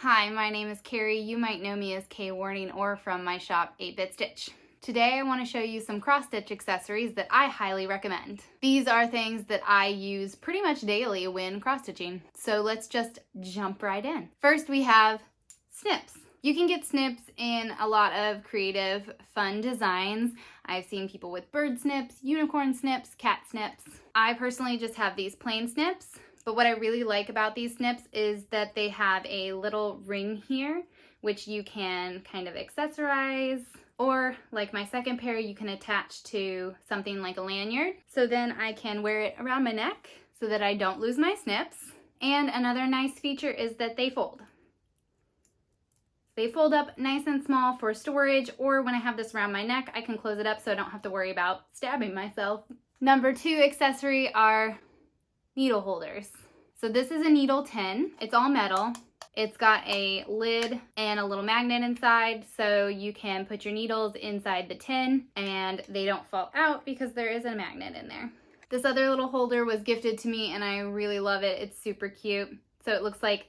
Hi, my name is Carrie. You might know me as K Warning or from my shop 8-Bit Stitch. Today I want to show you some cross-stitch accessories that I highly recommend. These are things that I use pretty much daily when cross-stitching. So let's just jump right in. First we have snips. You can get snips in a lot of creative, fun designs. I've seen people with bird snips, unicorn snips, cat snips. I personally just have these plain snips. But what I really like about these snips is that they have a little ring here, which you can kind of accessorize, or like my second pair, you can attach to something like a lanyard. So then I can wear it around my neck so that I don't lose my snips. And another nice feature is that they fold. They fold up nice and small for storage, or when I have this around my neck, I can close it up so I don't have to worry about stabbing myself. Number 2 accessory are needle holders. So this is a needle tin. It's all metal. It's got a lid and a little magnet inside, so you can put your needles inside the tin and they don't fall out because there is a magnet in there. This other little holder was gifted to me and I really love it. It's super cute. So it looks like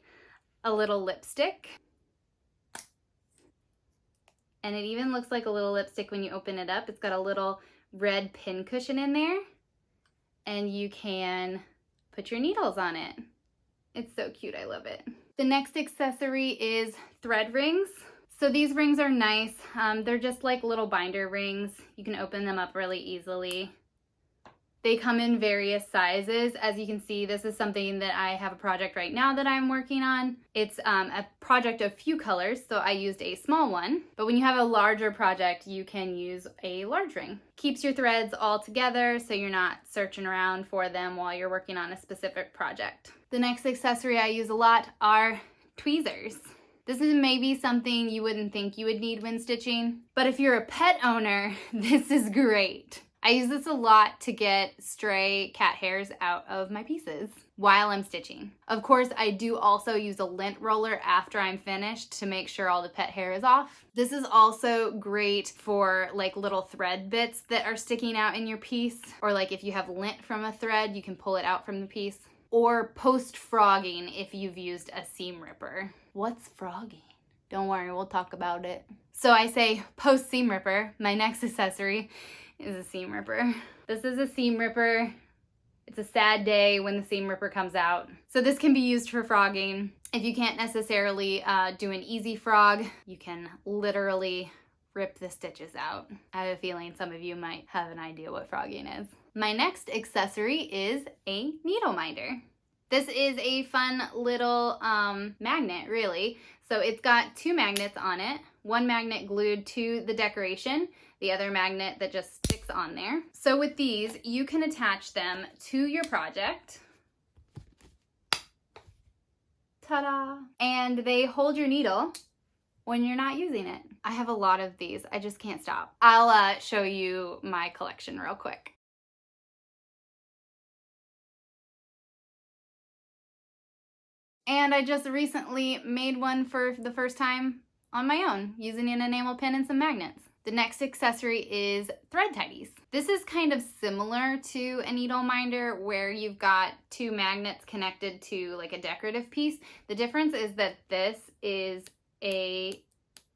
a little lipstick. And it even looks like a little lipstick when you open it up. It's got a little red pin cushion in there and you can put your needles on it. It's so cute, I love it. The next accessory is thread rings. So these rings are nice. They're just like little binder rings. You can open them up really easily. They come in various sizes. As you can see, this is something that I have a project right now that I'm working on. It's a project of few colors, so I used a small one. But when you have a larger project, you can use a large ring. Keeps your threads all together so you're not searching around for them while you're working on a specific project. The next accessory I use a lot are tweezers. This is maybe something you wouldn't think you would need when stitching, but if you're a pet owner, this is great. I use this a lot to get stray cat hairs out of my pieces while I'm stitching. Of course, I do also use a lint roller after I'm finished to make sure all the pet hair is off. This is also great for like little thread bits that are sticking out in your piece, or like if you have lint from a thread, you can pull it out from the piece. Or post-frogging if you've used a seam ripper. What's frogging? Don't worry, we'll talk about it. So I say post-seam ripper. My next accessory is a seam ripper. This is a seam ripper. It's a sad day when the seam ripper comes out. So this can be used for frogging. If you can't necessarily do an easy frog, you can literally rip the stitches out. I have a feeling some of you might have an idea what frogging is. My next accessory is a needle minder. This is a fun little magnet, really. So it's got 2 magnets on it. One magnet glued to the decoration, the other magnet that just sticks on there. So with these, you can attach them to your project. Ta-da! And they hold your needle when you're not using it. I have a lot of these. I just can't stop. I'll show you my collection real quick. And I just recently made one for the first time on my own, using an enamel pin and some magnets. The next accessory is thread tidies. This is kind of similar to a needle minder where you've got 2 magnets connected to like a decorative piece. The difference is that this is a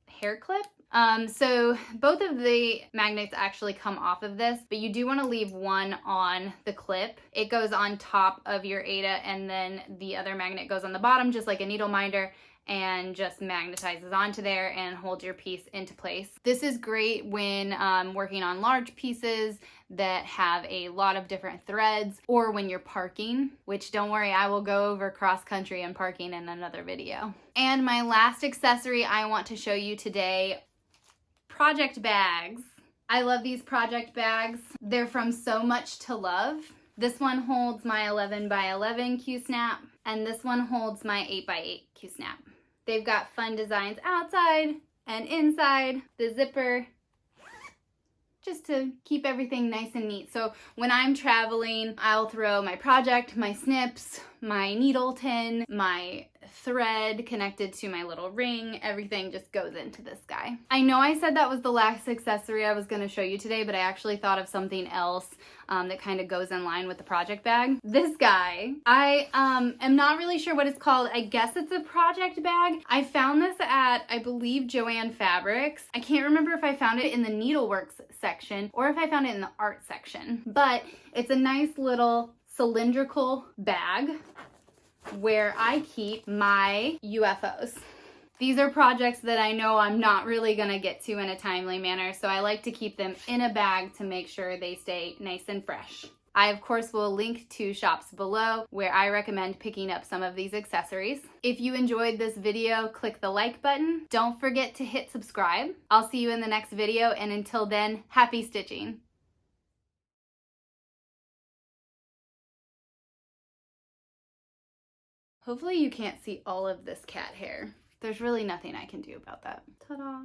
hair clip. So both of the magnets actually come off of this, but you do want to leave one on the clip. It goes on top of your Ada and then the other magnet goes on the bottom just like a needle minder and just magnetizes onto there and holds your piece into place. This is great when working on large pieces that have a lot of different threads, or when you're parking, which don't worry, I will go over cross country and parking in another video. And my last accessory I want to show you today, project bags. I love these project bags. They're from So Much to Love. This one holds my 11 by 11 Q-snap, and this one holds my 8 by 8 Q-snap. They've got fun designs outside and inside, the zipper, just to keep everything nice and neat. So when I'm traveling, I'll throw my project, my snips, my needle tin, my thread connected to my little ring, everything just goes into this guy. I know I said that was the last accessory I was going to show you today, but I actually thought of something else that kind of goes in line with the project bag. This guy, I am not really sure what it's called. I guess it's a project bag. I found this at, I believe, Joann Fabrics. I can't remember if I found it in the needleworks section or if I found it in the art section, but it's a nice little cylindrical bag where I keep my UFOs. These are projects that I know I'm not really gonna get to in a timely manner, so I like to keep them in a bag to make sure they stay nice and fresh. I, of course, will link to shops below where I recommend picking up some of these accessories. If you enjoyed this video, click the like button. Don't forget to hit subscribe. I'll see you in the next video, and until then, happy stitching. Hopefully you can't see all of this cat hair. There's really nothing I can do about that. Ta-da!